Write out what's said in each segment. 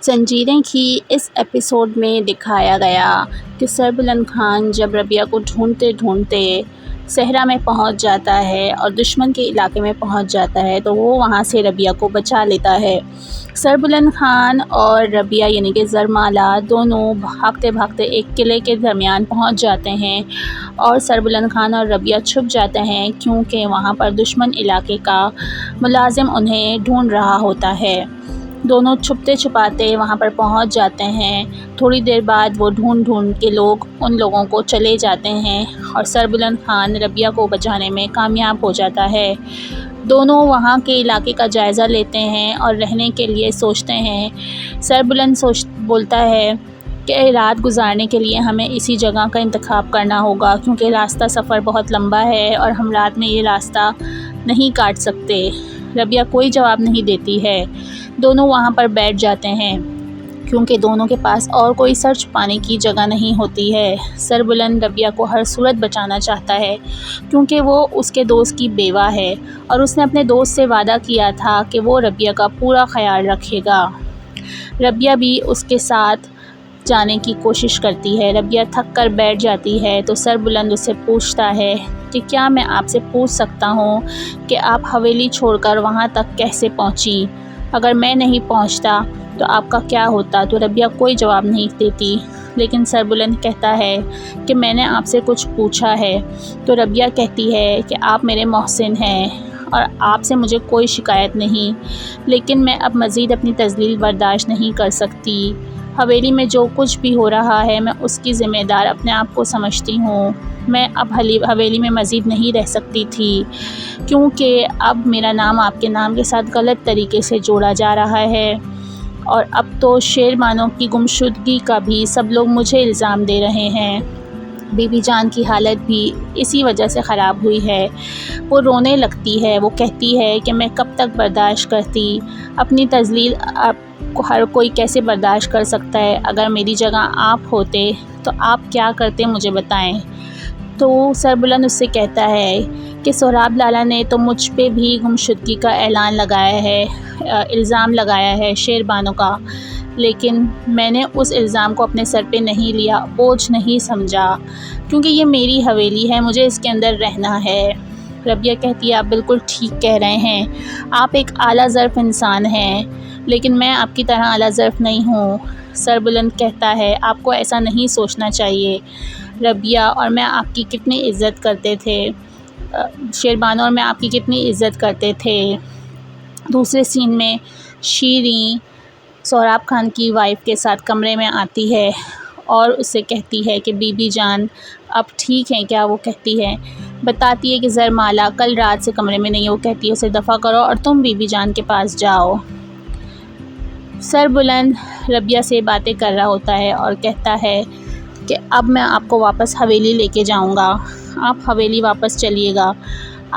زنجیریں کی اس ایپیسوڈ میں دکھایا گیا کہ سربلند خان جب ربیہ کو ڈھونڈتے ڈھونڈتے صحرا میں پہنچ جاتا ہے اور دشمن کے علاقے میں پہنچ جاتا ہے تو وہ وہاں سے ربیہ کو بچا لیتا ہے۔ سربلند خان اور ربیہ یعنی کہ زرمالا دونوں بھاگتے بھاگتے ایک قلعے کے درمیان پہنچ جاتے ہیں اور سربلند خان اور ربیہ چھپ جاتے ہیں کیونکہ وہاں پر دشمن علاقے کا ملازم انہیں ڈھونڈ رہا ہوتا ہے۔ دونوں چھپتے چھپاتے وہاں پر پہنچ جاتے ہیں۔ تھوڑی دیر بعد وہ ڈھونڈ کے ان لوگوں کو چلے جاتے ہیں اور سربلند خان ربیہ کو بچانے میں کامیاب ہو جاتا ہے۔ دونوں وہاں کے علاقے کا جائزہ لیتے ہیں اور رہنے کے لیے سوچتے ہیں۔ سربلند بولتا ہے کہ رات گزارنے کے لیے ہمیں اسی جگہ کا انتخاب کرنا ہوگا کیونکہ راستہ سفر بہت لمبا ہے اور ہم رات میں یہ راستہ نہیں کاٹ سکتے۔ ربیہ کوئی جواب نہیں دیتی ہے۔ دونوں وہاں پر بیٹھ جاتے ہیں کیونکہ دونوں کے پاس اور کوئی سر چھپانے کی جگہ نہیں ہوتی ہے۔ سربلند ربیہ کو ہر صورت بچانا چاہتا ہے کیونکہ وہ اس کے دوست کی بیوہ ہے اور اس نے اپنے دوست سے وعدہ کیا تھا کہ وہ ربیہ کا پورا خیال رکھے گا۔ ربیہ بھی اس کے ساتھ جانے کی کوشش کرتی ہے۔ ربیہ تھک کر بیٹھ جاتی ہے تو سربلند اس سے پوچھتا ہے کہ کیا میں آپ سے پوچھ سکتا ہوں کہ آپ حویلی چھوڑ کر وہاں تک کیسے پہنچی؟ اگر میں نہیں پہنچتا تو آپ کا کیا ہوتا؟ تو ربیہ کوئی جواب نہیں دیتی، لیکن سربلند کہتا ہے کہ میں نے آپ سے کچھ پوچھا ہے۔ تو ربیہ کہتی ہے کہ آپ میرے محسن ہیں اور آپ سے مجھے کوئی شکایت نہیں، لیکن میں اب مزید اپنی تذلیل برداشت نہیں کر سکتی۔ حویلی میں جو کچھ بھی ہو رہا ہے میں اس کی ذمہ دار اپنے آپ کو سمجھتی ہوں۔ میں اب حویلی میں مزید نہیں رہ سکتی تھی کیونکہ اب میرا نام آپ کے نام کے ساتھ غلط طریقے سے جوڑا جا رہا ہے اور اب تو شیر بانو کی گمشدگی کا بھی سب لوگ مجھے الزام دے رہے ہیں۔ بی بی جان کی حالت بھی اسی وجہ سے خراب ہوئی ہے۔ وہ رونے لگتی ہے۔ وہ کہتی ہے کہ میں کب تک برداشت کرتی؟ اپنی تذلیل ہر کوئی کیسے برداشت کر سکتا ہے؟ اگر میری جگہ آپ ہوتے تو آپ کیا کرتے مجھے بتائیں۔ تو سربلند اس سے کہتا ہے کہ سہراب لالا نے تو مجھ پہ بھی گمشدگی کا اعلان لگایا ہے، الزام لگایا ہے شیر بانو کا، لیکن میں نے اس الزام کو اپنے سر پہ نہیں لیا، بوجھ نہیں سمجھا کیونکہ یہ میری حویلی ہے، مجھے اس کے اندر رہنا ہے۔ ربیہ کہتی ہے آپ بالکل ٹھیک کہہ رہے ہیں، آپ ایک اعلیٰ ظرف انسان ہیں، لیکن میں آپ کی طرح اعلیٰ ظرف نہیں ہوں۔ سربلند کہتا ہے آپ کو ایسا نہیں سوچنا چاہیے۔ ربیہ اور میں آپ کی کتنی عزت کرتے تھے، شیر بانو اور میں آپ کی کتنی عزت کرتے تھے۔ دوسرے سین میں شیریں سہراب خان کی وائف کے ساتھ کمرے میں آتی ہے اور اس سے کہتی ہے کہ بی بی جان اب ٹھیک ہیں کیا؟ وہ کہتی ہے، بتاتی ہے کہ زرمالا کل رات سے کمرے میں نہیں ہے۔ وہ کہتی ہے اسے دفع کرو اور تم بی بی جان کے پاس جاؤ۔ سربلند ربیہ سے باتیں کر رہا ہوتا ہے اور کہتا ہے کہ اب میں آپ کو واپس حویلی لے کے جاؤں گا، آپ حویلی واپس چلیے گا،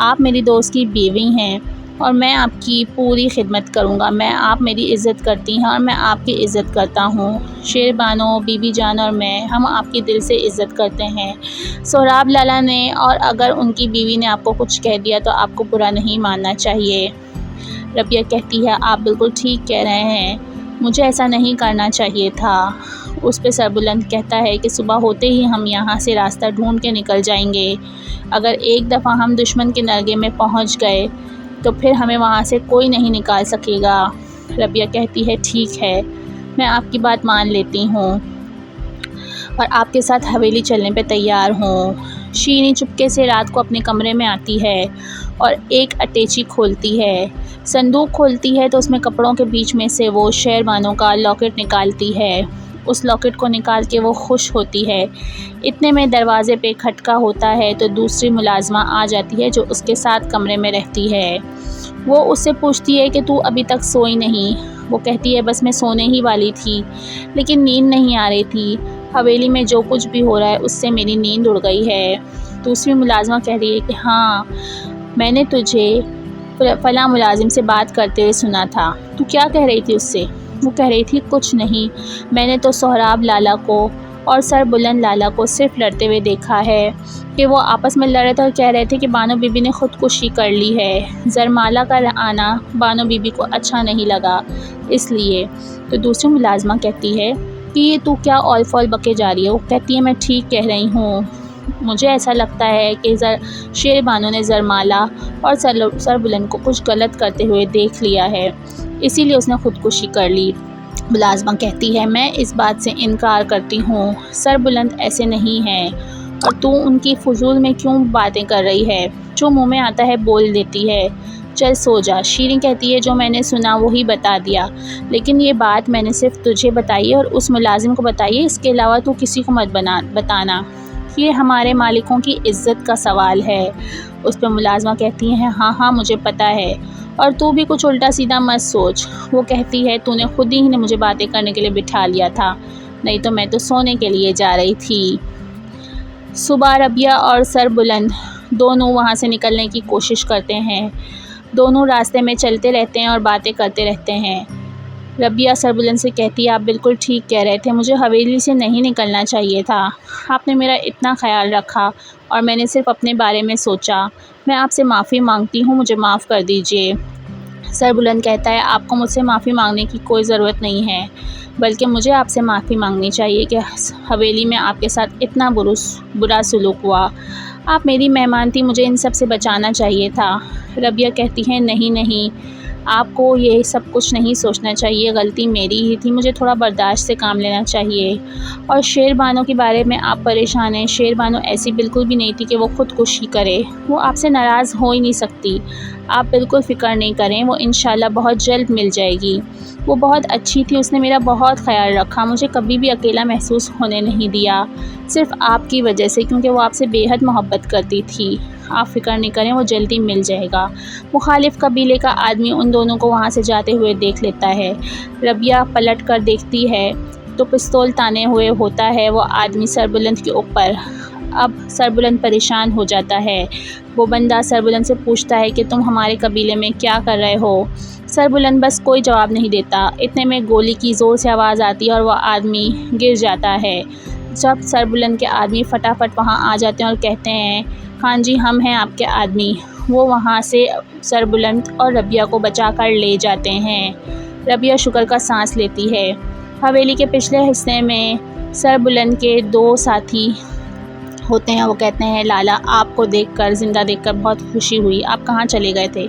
آپ میری دوست کی بیوی ہیں اور میں آپ کی پوری خدمت کروں گا۔ آپ میری عزت کرتی ہیں اور میں آپ کی عزت کرتا ہوں۔ شیر بانو، بی بی جان اور میں ہم آپ کی دل سے عزت کرتے ہیں۔ سہراب لالا نے اور اگر ان کی بیوی نے آپ کو کچھ کہہ دیا تو آپ کو برا نہیں ماننا چاہیے۔ ربیہ کہتی ہے آپ بالکل ٹھیک کہہ رہے ہیں، مجھے ایسا نہیں کرنا چاہیے تھا۔ اس پہ سربلند کہتا ہے کہ صبح ہوتے ہی ہم یہاں سے راستہ ڈھونڈ کے نکل جائیں گے۔ اگر ایک دفعہ ہم دشمن کے نرغے میں پہنچ گئے تو پھر ہمیں وہاں سے کوئی نہیں نکال سکے گا۔ ربیہ کہتی ہے ٹھیک ہے، میں آپ کی بات مان لیتی ہوں اور آپ کے ساتھ حویلی چلنے پہ تیار ہوں۔ شیریں چپکے سے رات کو اپنے کمرے میں آتی ہے اور ایک اٹیچی کھولتی ہے۔ صندوق کھولتی ہے تو اس میں کپڑوں کے بیچ میں سے وہ شیر بانو کا لاکٹ نکالتی ہے۔ اس لاکٹ کو نکال کے وہ خوش ہوتی ہے۔ اتنے میں دروازے پہ کھٹکا ہوتا ہے تو دوسری ملازمہ آ جاتی ہے جو اس کے ساتھ کمرے میں رہتی ہے۔ وہ اس سے پوچھتی ہے کہ تو ابھی تک سوئی نہیں؟ وہ کہتی ہے بس میں سونے ہی والی تھی لیکن نیند نہیں آ رہی تھی، حویلی میں جو کچھ بھی ہو رہا ہے اس سے میری نیند اڑ گئی ہے۔ دوسری ملازمہ کہہ رہی ہے کہ ہاں میں نے تجھے فلاں ملازم سے بات کرتے ہوئے سنا تھا، تو کیا کہہ رہی تھی اس سے؟ وہ کہہ رہی تھی کچھ نہیں، میں نے تو سہراب لالا کو اور سر بلند لالا کو صرف لڑتے ہوئے دیکھا ہے کہ وہ آپس میں لڑ رہے تھے اور کہہ رہے تھے کہ بانو بی بی نے خودکشی کر لی ہے۔ زرمالا کا آنا بانو بی بی کو اچھا نہیں لگا اس لیے۔ تو دوسری ملازمہ کہتی ہے کہ یہ تو کیا اول فول بکے جا رہی ہے؟ وہ کہتی ہے میں ٹھیک کہہ رہی ہوں، مجھے ایسا لگتا ہے کہ شیر بانو نے زرمالا اور سر بلند کو کچھ غلط کرتے ہوئے دیکھ لیا ہے، اسی لیے اس نے خودکشی کر لی۔ ملازمہ کہتی ہے میں اس بات سے انکار کرتی ہوں، سر بلند ایسے نہیں ہیں، اور تو ان کی فضول میں کیوں باتیں کر رہی ہے؟ جو منہ میں آتا ہے بول دیتی ہے، چل سو جا۔ شیریں کہتی ہے جو میں نے سنا وہی بتا دیا، لیکن یہ بات میں نے صرف تجھے بتائی ہے اور اس ملازم کو بتائی ہے، اس کے علاوہ تو کسی کو مت بتانا، یہ ہمارے مالکوں کی عزت کا سوال ہے۔ اس پہ ملازمہ کہتی ہے ہاں مجھے پتہ ہے، اور تو بھی کچھ الٹا سیدھا مت سوچ۔ وہ کہتی ہے تو نے خود ہی نے مجھے باتیں کرنے کے لیے بٹھا لیا تھا، نہیں تو میں تو سونے کے لیے جا رہی تھی۔ صبح ربیہ اور سر بلند دونوں وہاں سے نکلنے کی کوشش کرتے ہیں، دونوں راستے میں چلتے رہتے ہیں اور باتیں کرتے رہتے ہیں۔ ربیہ سر بلند سے کہتی ہے آپ بالکل ٹھیک کہہ رہے تھے، مجھے حویلی سے نہیں نکلنا چاہیے تھا، آپ نے میرا اتنا خیال رکھا اور میں نے صرف اپنے بارے میں سوچا، میں آپ سے معافی مانگتی ہوں، مجھے معاف کر دیجیے۔ سر بلند کہتا ہے آپ کو مجھ سے معافی مانگنے کی کوئی ضرورت نہیں ہے، بلکہ مجھے آپ سے معافی مانگنی چاہیے کہ حویلی میں آپ کے ساتھ اتنا برا سلوک ہوا، آپ میری مہمان تھی، مجھے ان سب سے بچانا چاہیے تھا۔ ربیہ کہتی ہے نہیں، آپ کو یہ سب کچھ نہیں سوچنا چاہیے، غلطی میری ہی تھی، مجھے تھوڑا برداشت سے کام لینا چاہیے۔ اور شیر بانو کے بارے میں آپ پریشان ہیں، شیر بانو ایسی بالکل بھی نہیں تھی کہ وہ خودکشی کرے، وہ آپ سے ناراض ہو ہی نہیں سکتی، آپ بالکل فکر نہیں کریں، وہ انشاءاللہ بہت جلد مل جائے گی، وہ بہت اچھی تھی، اس نے میرا بہت خیال رکھا، مجھے کبھی بھی اکیلا محسوس ہونے نہیں دیا، صرف آپ کی وجہ سے، کیونکہ وہ آپ سے بے حد محبت کرتی تھی، آپ فکر نہیں کریں، وہ جلدی مل جائے گا۔ مخالف قبیلے کا آدمی ان دونوں کو وہاں سے جاتے ہوئے دیکھ لیتا ہے، ربیہ پلٹ کر دیکھتی ہے تو پستول تانے ہوئے ہوتا ہے وہ آدمی سر بلند کے اوپر۔ اب سر بلند پریشان ہو جاتا ہے، وہ بندہ سر بلند سے پوچھتا ہے کہ تم ہمارے قبیلے میں کیا کر رہے ہو؟ سر بلند بس کوئی جواب نہیں دیتا، اتنے میں گولی کی زور سے آواز آتی ہے اور وہ آدمی گر جاتا ہے۔ جب سر بلند کے آدمی فٹافٹ وہاں آ جاتے ہیں اور کہتے ہیں ہاں جی ہم ہیں آپ کے آدمی، وہ وہاں سے سر بلند اور ربیہ کو بچا کر لے جاتے ہیں۔ ربیہ شکر کا سانس لیتی ہے۔ حویلی کے پچھلے حصے میں سر بلند کے دو ساتھی ہوتے ہیں، وہ کہتے ہیں لالا آپ کو زندہ دیکھ کر بہت خوشی ہوئی، آپ کہاں چلے گئے تھے؟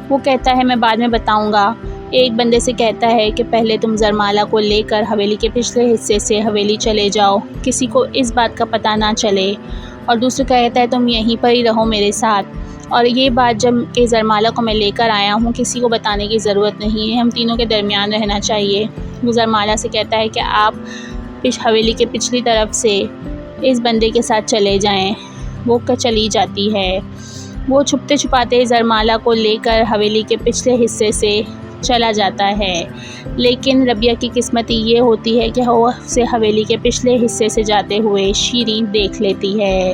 وہ کہتا ہے میں بعد میں بتاؤں گا۔ ایک بندے سے کہتا ہے کہ پہلے تم زرمالا کو لے کر حویلی کے پچھلے حصے سے حویلی چلے جاؤ، کسی کو اس بات کا پتہ نہ چلے، اور دوسرے کہتا ہے تم یہیں پر ہی رہو میرے ساتھ، اور یہ بات جب کہ زرمالا کو میں لے کر آیا ہوں کسی کو بتانے کی ضرورت نہیں ہے، ہم تینوں کے درمیان رہنا چاہیے۔ وہ زرمالا سے کہتا ہے کہ آپ حویلی کے پچھلی طرف سے اس بندے کے ساتھ چلے جائیں، وہ چلی جاتی ہے۔ وہ چھپتے چھپاتے زرمالا کو لے کر حویلی کے پچھلے حصے سے چلا جاتا ہے، لیکن ربیہ کی قسمت یہ ہوتی ہے کہ وہ اسے حویلی کے پچھلے حصے سے جاتے ہوئے شیریں دیکھ لیتی ہے۔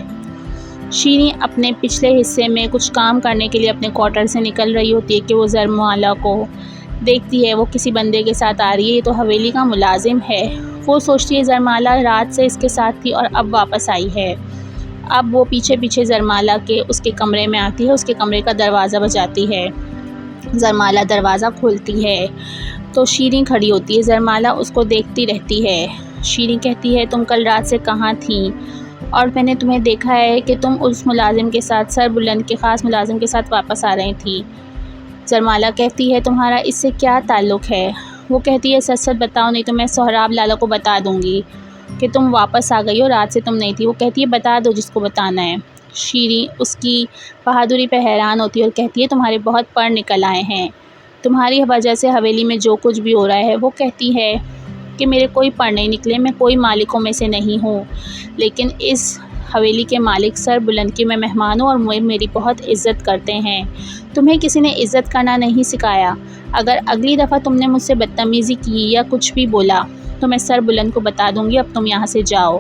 شیریں اپنے پچھلے حصے میں کچھ کام کرنے کے لیے اپنے کوارٹر سے نکل رہی ہوتی ہے کہ وہ زرمالا کو دیکھتی ہے، وہ کسی بندے کے ساتھ آ رہی ہے، یہ تو حویلی کا ملازم ہے۔ وہ سوچتی ہے زرمالا رات سے اس کے ساتھ تھی اور اب واپس آئی ہے۔ اب وہ پیچھے زرمالا کے اس کے کمرے میں آتی ہے، اس کے کمرے کا دروازہ بجاتی ہے، زرمالا دروازہ کھولتی ہے تو شیریں کھڑی ہوتی ہے، زرمالا اس کو دیکھتی رہتی ہے۔ شیریں کہتی ہے تم کل رات سے کہاں تھیں؟ اور میں نے تمہیں دیکھا ہے کہ تم اس ملازم کے ساتھ، سر بلند کے خاص ملازم کے ساتھ واپس آ رہی تھی۔ زرمالا کہتی ہے تمہارا اس سے کیا تعلق ہے؟ وہ کہتی ہے سچ سچ بتاؤ، نہیں تو میں سہراب لالا کو بتا دوں گی کہ تم واپس آ گئی ہو، رات سے تم نہیں تھی۔ وہ کہتی ہے بتا دو جس کو بتانا ہے۔ شیریں اس کی بہادری پہ حیران ہوتی ہے اور کہتی ہے تمہارے بہت پر نکل آئے ہیں، تمہاری وجہ سے حویلی میں جو کچھ بھی ہو رہا ہے۔ وہ کہتی ہے کہ میرے کوئی پر نہیں نکلے، میں کوئی مالکوں میں سے نہیں ہوں، لیکن اس حویلی کے مالک سر بلند کی میں مہمان ہوں اور میری بہت عزت کرتے ہیں، تمہیں کسی نے عزت کرنا نہیں سکھایا، اگر اگلی دفعہ تم نے مجھ سے بدتمیزی کی یا کچھ بھی بولا تو میں سر بلند کو بتا دوں گی، اب تم یہاں سے جاؤ۔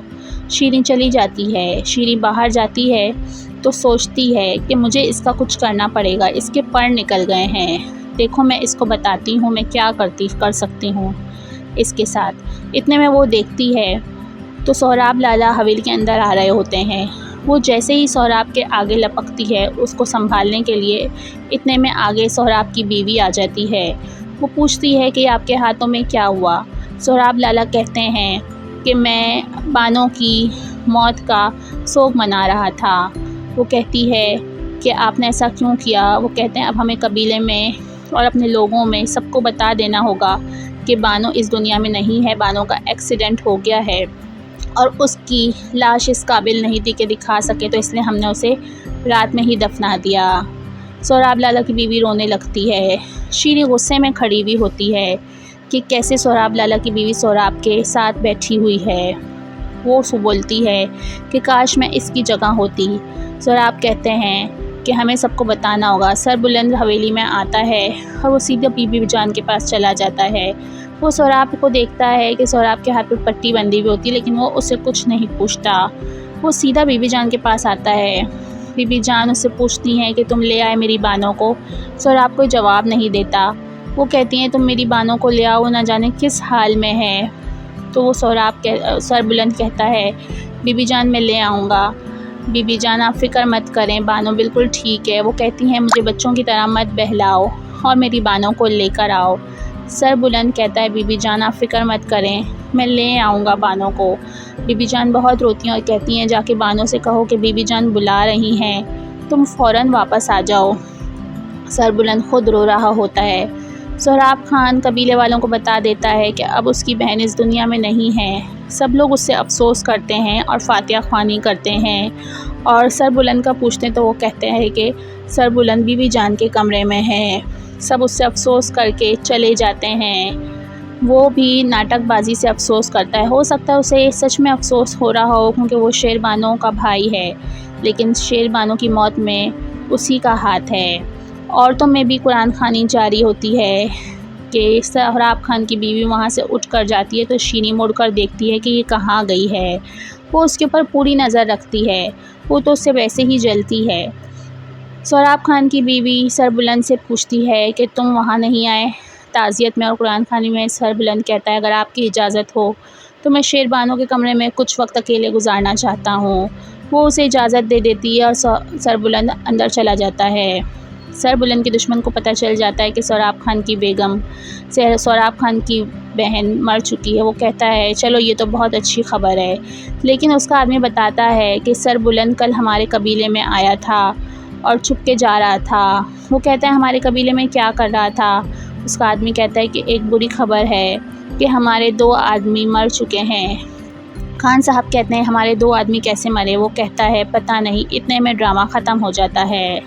شیریں چلی جاتی ہے۔ شیریں باہر جاتی ہے تو سوچتی ہے کہ مجھے اس کا کچھ کرنا پڑے گا، اس کے پر نکل گئے ہیں، دیکھو میں اس کو بتاتی ہوں میں کیا کر سکتی ہوں اس کے ساتھ۔ اتنے میں وہ دیکھتی ہے تو سہراب لالا حویلی کے اندر آ رہے ہوتے ہیں۔ وہ جیسے ہی سہراب کے آگے لپکتی ہے اس کو سنبھالنے کے لیے، اتنے میں آگے سہراب کی بیوی آ جاتی ہے۔ وہ پوچھتی ہے کہ آپ کے ہاتھوں میں کیا ہوا؟ سہراب لالا کہتے ہیں کہ میں بانو کی موت کا سوگ منا رہا تھا۔ وہ کہتی ہے کہ آپ نے ایسا کیوں کیا؟ وہ کہتے ہیں اب ہمیں قبیلے میں اور اپنے لوگوں میں سب کو بتا دینا ہوگا کہ بانو اس دنیا میں نہیں ہے، بانو کا ایکسیڈنٹ ہو گیا ہے اور اس کی لاش اس قابل نہیں تھی کہ دکھا سکے، تو اس لیے ہم نے اسے رات میں ہی دفنا دیا۔ سہراب لالا کی بیوی رونے لگتی ہے۔ شیریں غصے میں کھڑی ہوئی ہوتی ہے کہ کیسے سہراب لالا کی بیوی سہراب کے ساتھ بیٹھی ہوئی ہے۔ وہ بولتی ہے کہ کاش میں اس کی جگہ ہوتی۔ سہراب کہتے ہیں کہ ہمیں سب کو بتانا ہوگا۔ سربلند حویلی میں آتا ہے اور وہ سیدھا بی بی جان کے پاس چلا جاتا ہے۔ وہ سہراب کو دیکھتا ہے کہ سہراب کے ہاتھ پہ پٹی بندھی ہوئی ہوتی ہے، لیکن وہ اسے کچھ نہیں پوچھتا۔ وہ سیدھا بی بی جان کے پاس آتا ہے۔ بی بی جان اس سے پوچھتی ہیں کہ تم لے آئے میری بانو کو؟ سہراب کوئی جواب نہیں دیتا۔ وہ کہتی ہیں تم میری بانو کو لے آؤ، نہ جانے کس حال میں ہے۔ تو وہ سربلند کہتا ہے بی بی جان میں لے آؤں گا، بی بی جان آپ فکر مت کریں، بانو بالکل ٹھیک ہے۔ وہ کہتی ہیں مجھے بچوں کی طرح مت بہلاؤ اور میری بانو کو لے کر آؤ۔ سربلند کہتا ہے بی بی جان آپ فکر مت کریں، میں لے آؤں گا بانو کو۔ بی بی جان بہت روتی ہیں اور کہتی ہیں جا کے بانو سے کہو کہ بی بی جان بلا رہی ہیں، تم فوراً واپس آ جاؤ۔ سربلند خود رو رہا ہوتا ہے۔ سہراب خان قبیلے والوں کو بتا دیتا ہے کہ اب اس کی بہن اس دنیا میں نہیں ہے۔ سب لوگ اس سے افسوس کرتے ہیں اور فاتحہ خوانی کرتے ہیں اور سربلند کا پوچھتے ہیں تو وہ کہتے ہیں کہ سربلند بی بی جان کے کمرے میں ہے۔ سب اس سے افسوس کر کے چلے جاتے ہیں۔ وہ بھی ناٹک بازی سے افسوس کرتا ہے۔ ہو سکتا ہے اسے سچ میں افسوس ہو رہا ہو کیونکہ وہ شیر بانو کا بھائی ہے، لیکن شیر بانو کی موت میں اسی کا ہاتھ ہے۔ عورتوں میں بھی قرآن خوانی جاری ہوتی ہے کہ سہراب خان کی بیوی وہاں سے اٹھ کر جاتی ہے تو شیریں مڑ کر دیکھتی ہے کہ یہ کہاں گئی ہے۔ وہ اس کے اوپر پوری نظر رکھتی ہے، وہ تو اس سے ویسے ہی جلتی ہے۔ سہراب خان کی بیوی سربلند سے پوچھتی ہے کہ تم وہاں نہیں آئے تعزیت میں اور قرآن خوانی میں؟ سربلند کہتا ہے اگر آپ کی اجازت ہو تو میں شیر بانو کے کمرے میں کچھ وقت اکیلے گزارنا چاہتا ہوں۔ وہ اسے اجازت دے دیتی ہے اور سربلند اندر چلا جاتا ہے۔ سربلند کے دشمن کو پتہ چل جاتا ہے کہ سہراب خان کی بیگم سہراب خان کی بہن مر چکی ہے۔ وہ کہتا ہے چلو یہ تو بہت اچھی خبر ہے، لیکن اس کا آدمی بتاتا ہے کہ سربلند کل ہمارے قبیلے میں آیا تھا اور چھپ کے جا رہا تھا۔ وہ کہتا ہے ہمارے قبیلے میں کیا کر رہا تھا؟ اس کا آدمی کہتا ہے کہ ایک بری خبر ہے کہ ہمارے 2 آدمی مر چکے ہیں۔ خان صاحب کہتے ہیں ہمارے 2 آدمی کیسے مرے؟ وہ کہتا ہے پتہ نہیں۔ اتنے میں ڈرامہ ختم ہو جاتا ہے۔